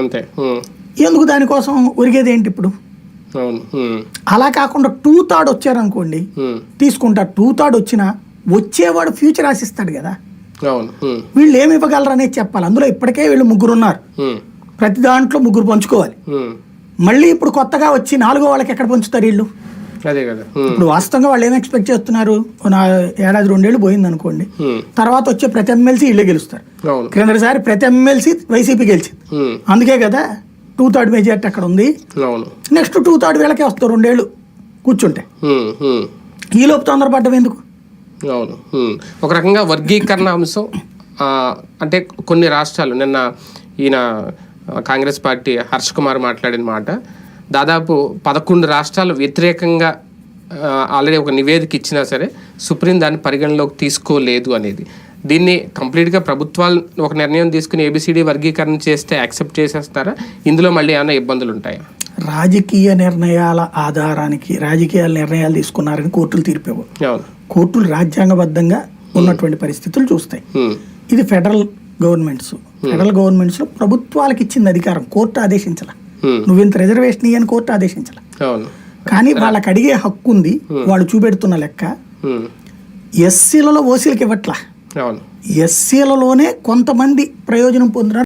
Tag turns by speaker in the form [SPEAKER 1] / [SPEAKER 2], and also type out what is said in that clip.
[SPEAKER 1] అంతే.
[SPEAKER 2] ఎందుకు దానికోసం ఒరిగేది ఏంటి ఇప్పుడు? అలా కాకుండా 2/3 వచ్చారనుకోండి తీసుకుంటారు. 2/3 వచ్చినా వచ్చేవాడు ఫ్యూచర్ ఆశిస్తాడు కదా. వీళ్ళు ఏమి ఇవ్వగలరు అనేది చెప్పాలి. అందులో ఇప్పటికే వీళ్ళు 3 ఉన్నారు, ప్రతి దాంట్లో 3 పంచుకోవాలి. మళ్ళీ ఇప్పుడు కొత్తగా వచ్చి 4గో వాళ్ళకి ఎక్కడ పంచుతారు వీళ్ళు? ఇప్పుడు వాస్తవంగా వాళ్ళు ఏం ఎక్స్పెక్ట్ చేస్తున్నారు? ఏడాది 2 ఏళ్ళు పోయింది అనుకోండి, తర్వాత వచ్చే ప్రతి ఎమ్మెల్సీ వీళ్ళే గెలుస్తారు. క్రిందసారి ప్రతి ఎమ్మెల్సీ వైసీపీ గెలిచింది, అందుకే కదా 2/3 మెజార్టీ అక్కడ ఉంది. నెక్స్ట్ 2/3 వీళ్ళకే వస్తారు 2 ఏళ్ళు కూర్చుంటే. ఈ లోపు తొందరపడ్డం ఎందుకు?
[SPEAKER 1] అవును, ఒక రకంగా వర్గీకరణ అంశం. అంటే కొన్ని రాష్ట్రాలు, నిన్న ఈయన కాంగ్రెస్ పార్టీ హర్ష్ కుమార్ మాట్లాడిన మాట, దాదాపు 11 రాష్ట్రాలు వ్యతిరేకంగా ఆల్రెడీ ఒక నివేదిక ఇచ్చినా సరే సుప్రీం దాన్ని పరిగణలోకి తీసుకోలేదు అనేది. దీన్ని కంప్లీట్గా ప్రభుత్వాలు ఒక నిర్ణయం తీసుకుని ఏబిసిడి వర్గీకరణ చేస్తే యాక్సెప్ట్ చేసేస్తారా? ఇందులో మళ్ళీ ఏమైనా ఇబ్బందులు ఉంటాయా?
[SPEAKER 2] రాజకీయ నిర్ణయాల ఆధారానికి రాజకీయ నిర్ణయాలు తీసుకున్నారని కోర్టులు తీర్పేవు. కోర్టులు రాజ్యాంగబద్ధంగా ఉన్నటువంటి పరిస్థితులు చూస్తాయి. ఇది ఫెడరల్ గవర్నమెంట్స్ లో ప్రభుత్వాలకు ఇచ్చింది అధికారం, కోర్టు ఆదేశించాల. నువ్వు ఇంత రిజర్వేషన్ ఇయ్యని కోర్టు ఆదేశించాల. కానీ వాళ్ళకి అడిగే హక్కు ఉంది. వాళ్ళు చూపెడుతున్న లెక్క ఎస్సీలలో ఓసీలకు ఇవ్వట్లా, ఎస్సీలలోనే కొంతమంది ప్రయోజనం పొందుతున్నారు.